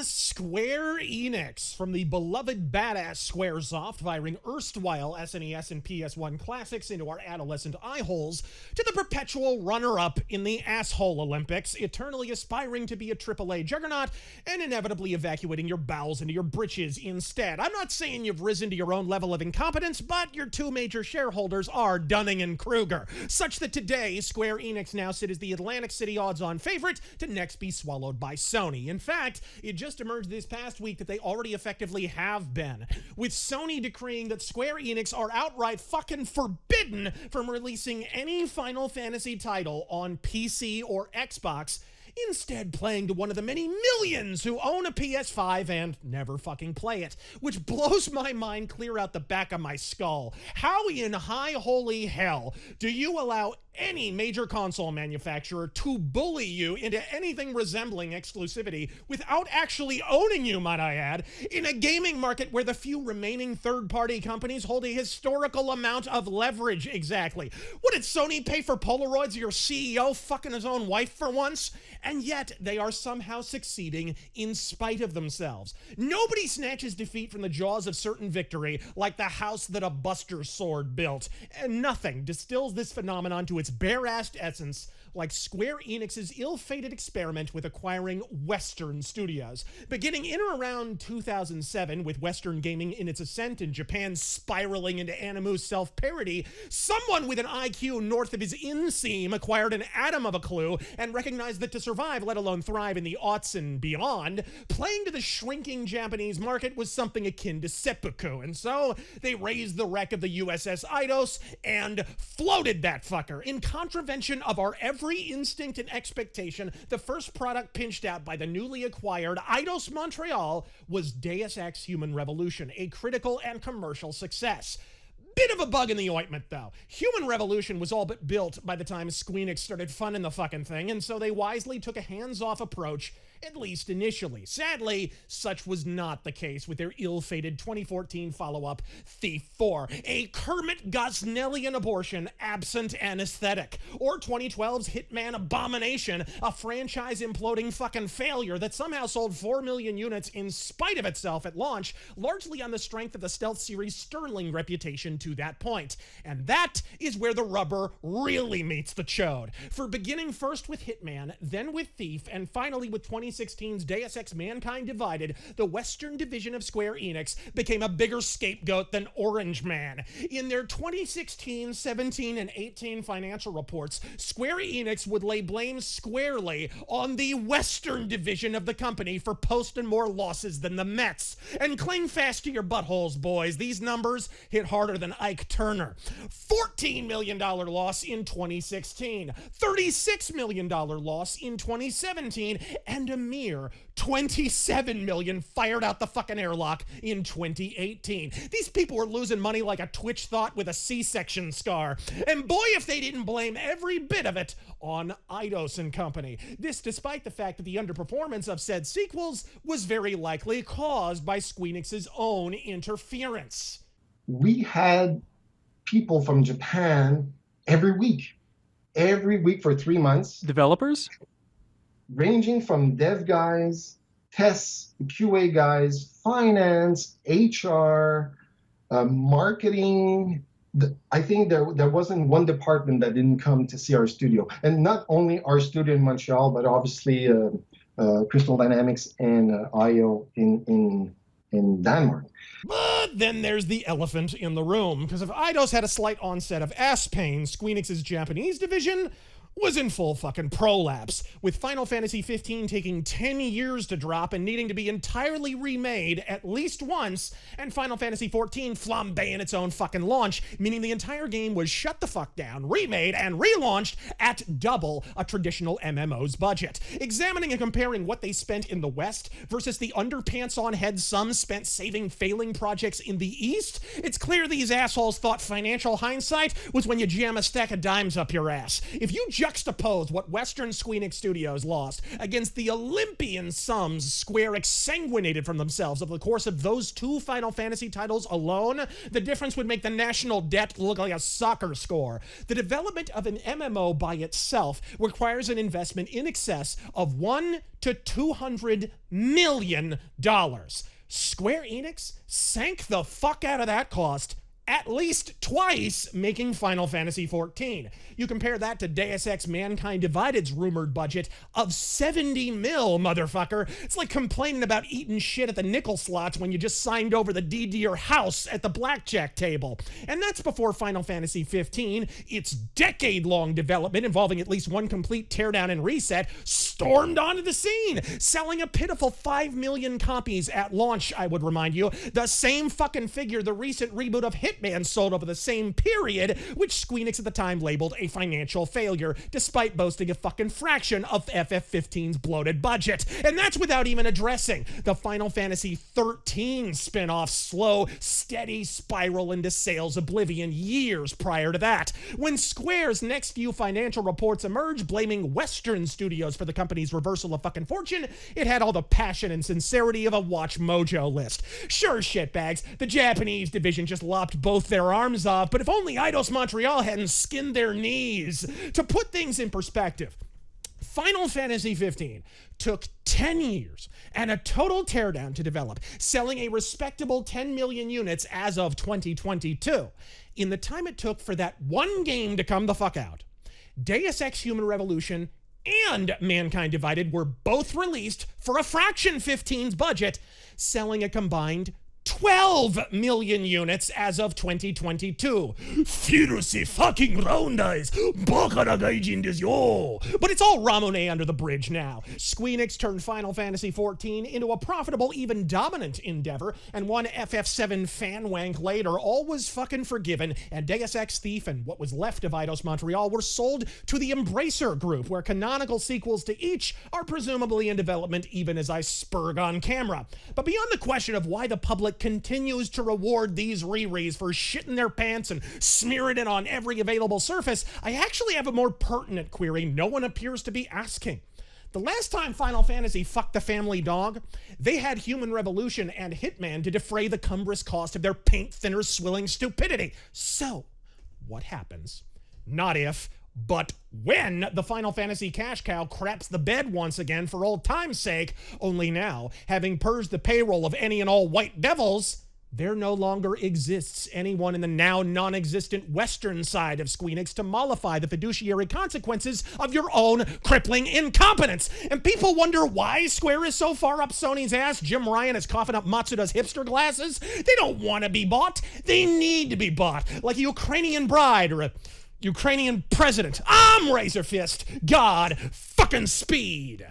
Square Enix, from the beloved badass Squaresoft firing erstwhile SNES and PS1 classics into our adolescent eye holes, to the perpetual runner-up in the asshole Olympics, eternally aspiring to be a AAA juggernaut and inevitably evacuating your bowels into your britches instead. I'm not saying you've risen to your own level of incompetence, but your two major shareholders are Dunning and Kruger, such that today Square Enix now sit as the Atlantic City odds-on favorite to next be swallowed by Sony. In fact, it just emerged this past week that they already effectively have been, with Sony decreeing that Square Enix are outright fucking forbidden from releasing any Final Fantasy title on PC or Xbox, instead playing to one of the many millions who own a PS5 and never fucking play it, which blows my mind clear out the back of my skull. How in high holy hell do you allow any major console manufacturer to bully you into anything resembling exclusivity without actually owning you, might I add, in a gaming market where the few remaining third-party companies hold a historical amount of leverage? Exactly. What did Sony pay for Polaroids of your CEO fucking his own wife for once? And yet they are somehow succeeding in spite of themselves. Nobody snatches defeat from the jaws of certain victory like the house that a Buster Sword built, and nothing distills this phenomenon to its bare-assed essence like Square Enix's ill-fated experiment with acquiring Western studios. Beginning in or around 2007, with Western gaming in its ascent and Japan spiraling into Animu's self-parody, someone with an IQ north of his inseam acquired an atom of a clue and recognized that to survive, let alone thrive in the aughts and beyond, playing to the shrinking Japanese market was something akin to seppuku, and so they raised the wreck of the USS Eidos and floated that fucker. In contravention of our every instinct and expectation, the first product pinched out by the newly acquired Eidos Montreal was Deus Ex Human Revolution, a critical and commercial success. Bit of a bug in the ointment, though. Human Revolution was all but built by the time Squeenix started funding the fucking thing, and so they wisely took a hands-off approach, at least initially. Sadly, such was not the case with their ill-fated 2014 follow-up, Thief 4, a Kermit Gosnellian abortion absent anesthetic, or 2012's Hitman Abomination, a franchise-imploding fucking failure that somehow sold 4 million units in spite of itself at launch, largely on the strength of the stealth series' sterling reputation to that point. And that is where the rubber really meets the chode. For beginning first with Hitman, then with Thief, and finally with 2016's Deus Ex Mankind Divided, the Western division of Square Enix became a bigger scapegoat than Orange Man. In their 2016, 17, and 18 financial reports, Square Enix would lay blame squarely on the Western division of the company for posting more losses than the Mets. And cling fast to your buttholes, boys. These numbers hit harder than Ike Turner. $14 million loss in 2016, $36 million loss in 2017, and a mere $27 million fired out the fucking airlock in 2018. These people were losing money like a Twitch thought with a C-section scar. And boy, if they didn't blame every bit of it on Eidos and company. This despite the fact that the underperformance of said sequels was very likely caused by Squeenix's own interference. We had people from Japan every week for 3 months. Developers? Ranging from dev guys, tests, QA guys, finance, HR, marketing. I think there wasn't one department that didn't come to see our studio. And not only our studio in Montreal, but obviously Crystal Dynamics and IO in Denmark. But then there's the elephant in the room, because if Eidos had a slight onset of ass pain, Squeenix's Japanese division was in full fucking prolapse, with Final Fantasy 15 taking 10 years to drop and needing to be entirely remade at least once, and Final Fantasy 14 flambeing its own fucking launch, meaning the entire game was shut the fuck down, remade, and relaunched at double a traditional MMO's budget. Examining and comparing what they spent in the West versus the underpants-on-head sums spent saving failing projects in the East, it's clear these assholes thought financial hindsight was when you jam a stack of dimes up your ass. If you juxtapose what Western Squeenix Studios lost against the Olympian sums Square exsanguinated from themselves over the course of those 2 Final Fantasy titles alone, the difference would make the national debt look like a soccer score. The development of an MMO by itself requires an investment in excess of $1 to $200 million. Square Enix sank the fuck out of that cost at least twice, making Final Fantasy XIV. You compare that to Deus Ex Mankind Divided's rumored budget of 70 mil, motherfucker. It's like complaining about eating shit at the nickel slots when you just signed over the deed to your house at the blackjack table. And that's before Final Fantasy XV, its decade-long development involving at least one complete teardown and reset, stormed onto the scene, selling a pitiful 5 million copies at launch, I would remind you, the same fucking figure the recent reboot of Hitman sold over the same period, which Squeenix at the time labeled a financial failure, despite boasting a fucking fraction of FF15's bloated budget. And that's without even addressing the Final Fantasy XIII spin-off slow, steady spiral into sales oblivion years prior to that. When Square's next few financial reports emerged blaming Western studios for the company's reversal of fucking fortune, it had all the passion and sincerity of a Watch Mojo list. Sure, shitbags, the Japanese division just lopped both their arms off, but if only Eidos Montreal hadn't skinned their knees. To put things in perspective, Final Fantasy XV took 10 years and a total teardown to develop, selling a respectable 10 million units as of 2022. In the time it took for that one game to come the fuck out, Deus Ex Human Revolution and Mankind Divided were both released for a fraction 15's budget, selling a combined 12 million units as of 2022. Fierce fucking round eyes. But it's all Ramone under the bridge now. Squeenix turned Final Fantasy XIV into a profitable, even dominant endeavor, and one FF7 fan wank later, all was fucking forgiven, and Deus Ex Thief and what was left of Eidos Montreal were sold to the Embracer Group, where canonical sequels to each are presumably in development even as I spurg on camera. But beyond the question of why the public continues to reward these re-re's for shitting their pants and smearing it on every available surface, I actually have a more pertinent query no one appears to be asking. The last time Final Fantasy fucked the family dog, they had Human Revolution and Hitman to defray the cumbrous cost of their paint thinner swilling stupidity. So, what happens? Not if, but when the Final Fantasy cash cow craps the bed once again for old time's sake, only now, having purged the payroll of any and all white devils, there no longer exists anyone in the now non-existent Western side of Squeenix to mollify the fiduciary consequences of your own crippling incompetence. And people wonder why Square is so far up Sony's ass Jim Ryan is coughing up Matsuda's hipster glasses. They don't want to be bought. They need to be bought, like a Ukrainian bride or a Ukrainian president. I'm Razor Fist. God fucking speed.